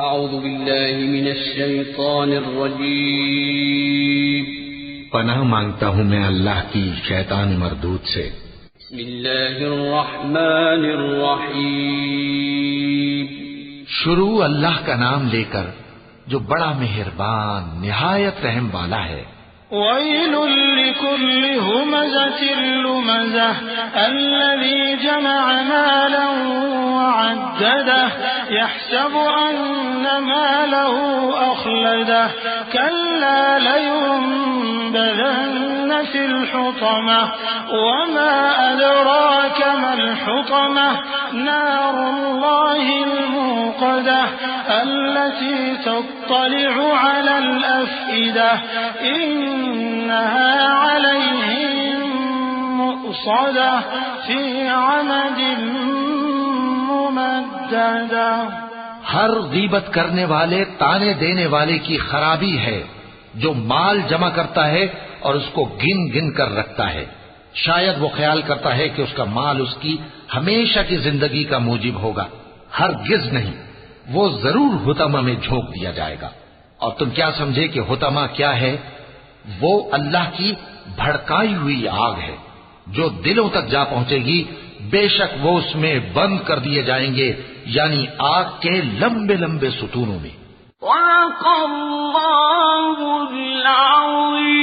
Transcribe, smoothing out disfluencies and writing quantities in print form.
اعوذ باللہ من الشیطان الرجیم پناہ مانگتا ہوں میں اللہ کی شیطان مردود سے۔ بسم اللہ الرحمن الرحیم شروع اللہ کا نام لے کر جو بڑا مہربان نہایت رحم والا ہے۔ ويل لكل همزة لمزة الذي جمع مالا وعدده يحسب أن ماله أخلده كلا لينبذن في الحطمة وما أدراك ما الحطمة نار الله الموقدة التي تطلع على الأفئدة إنها عليهم مؤصدة في عمد ممددة۔ ہر غیبت کرنے والے تانے دینے والے کی خرابی ہے جو مال جمع کرتا ہے اور اس کو گن گن کر رکھتا ہے، شاید وہ خیال کرتا ہے کہ اس کا مال اس کی ہمیشہ کی زندگی کا موجب ہوگا، ہرگز نہیں، وہ ضرور حطمہ میں جھونک دیا جائے گا۔ اور تم کیا سمجھے کہ حطمہ کیا ہے؟ وہ اللہ کی بھڑکائی ہوئی آگ ہے جو دلوں تک جا پہنچے گی، بے شک وہ اس میں بند کر دیے جائیں گے، یعنی آگ کے لمبے لمبے ستونوں میں۔ وَلَقَ اللَّهُ الْعَظِيمُ